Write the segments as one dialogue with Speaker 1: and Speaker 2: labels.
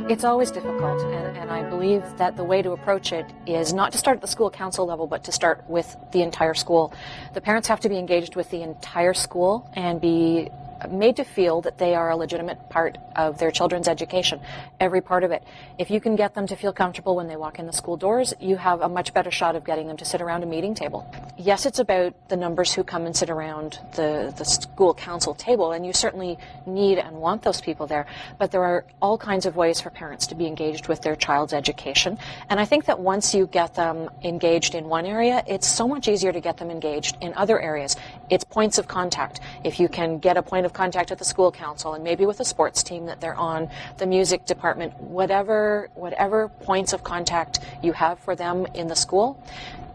Speaker 1: It's always difficult, and I believe that the way to approach it is not to start at the school council level, but to start with the entire school. The parents have to be engaged with the entire school and be made to feel that they are a legitimate part of their children's education, every part of it. If you can get them to feel comfortable when they walk in the school doors, you have a much better shot of getting them to sit around a meeting table. Yes, it's about the numbers who come and sit around the school council table, and you certainly need and want those people there, but there are all kinds of ways for parents to be engaged with their child's education, and I think that once you get them engaged in one area, it's so much easier to get them engaged in other areas. It's points of contact. If you can get a point of contact at the school council and maybe with a sports team that they're on, the music department, whatever points of contact you have for them in the school,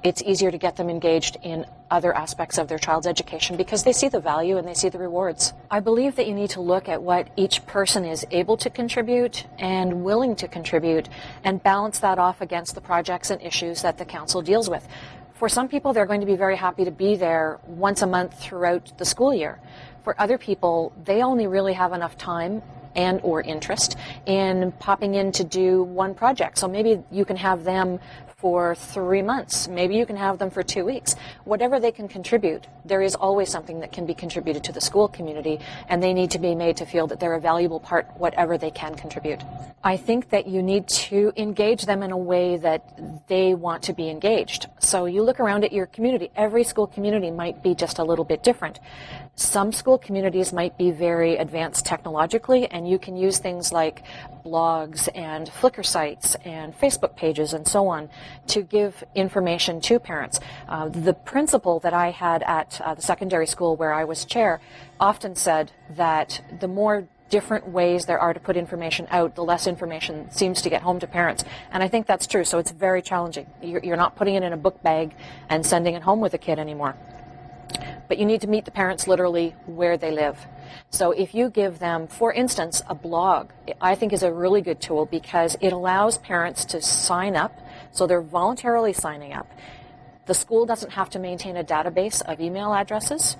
Speaker 1: it's easier to get them engaged in other aspects of their child's education because they see the value and they see the rewards. I believe that you need to look at what each person is able to contribute and willing to contribute and balance that off against the projects and issues that the council deals with. For some people, they're going to be very happy to be there once a month throughout the school year. For other people, they only really have enough time and or interest in popping in to do one project. So maybe you can have them for 3 months. Maybe you can have them for 2 weeks. Whatever they can contribute, there is always something that can be contributed to the school community, and they need to be made to feel that they're a valuable part, whatever they can contribute. I think that you need to engage them in a way that they want to be engaged. So you look around at your community. Every school community might be just a little bit different. Some school communities might be very advanced technologically, and you can use things like blogs and Flickr sites and Facebook pages and so on to give information to parents. The principal that I had at the secondary school where I was chair often said that the more different ways there are to put information out, the less information seems to get home to parents. And I think that's true, so it's very challenging. You're not putting it in a book bag and sending it home with a kid anymore. But you need to meet the parents literally where they live. So if you give them, for instance, a blog, I think is a really good tool because it allows parents to sign up, so they're voluntarily signing up. The school doesn't have to maintain a database of email addresses,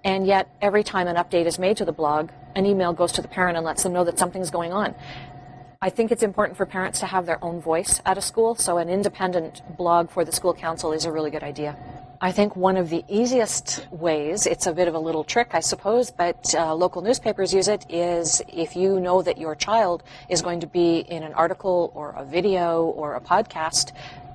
Speaker 1: and yet every time an update is made to the blog, an email goes to the parent and lets them know that something's going on. I think it's important for parents to have their own voice at a school, so an independent blog for the school council is a really good idea. I think one of the easiest ways, it's a bit of a little trick, I suppose, but local newspapers use it, is if you know that your child is going to be in an article or a video or a podcast,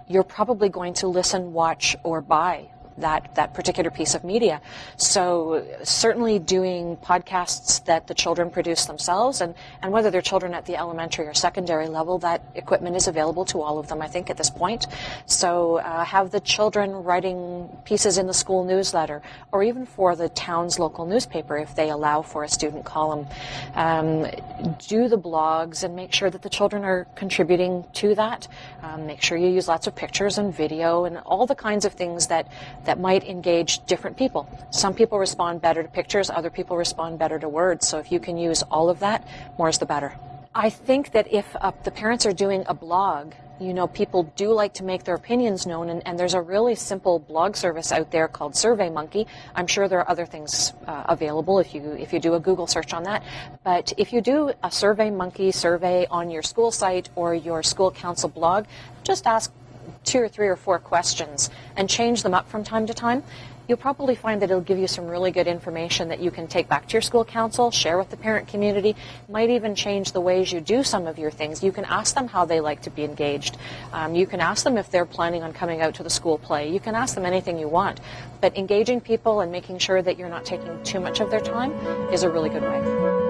Speaker 1: you're probably going to listen, watch, or buy that particular piece of media. So certainly doing podcasts that the children produce themselves, and whether they're children at the elementary or secondary level, that equipment is available to all of them, I think, at this point. So have the children writing pieces in the school newsletter, or even for the town's local newspaper if they allow for a student column. Do the blogs and make sure that the children are contributing to that. Make sure you use lots of pictures and video and all the kinds of things that might engage different people. Some people respond better to pictures, other people respond better to words. So if you can use all of that, more is the better. I think that if the parents are doing a blog, you know, people do like to make their opinions known, and there's a really simple blog service out there called SurveyMonkey. I'm sure there are other things available if you do a Google search on that. But if you do a SurveyMonkey survey on your school site or your school council blog, just ask 2 or 3 or 4 questions and change them up from time to time. You'll probably find that it'll give you some really good information that you can take back to your school council, share with the parent community, might even change the ways you do some of your things. You can ask them how they like to be engaged. You can ask them if they're planning on coming out to the school play. You can ask them anything you want. But engaging people and making sure that you're not taking too much of their time is a really good way.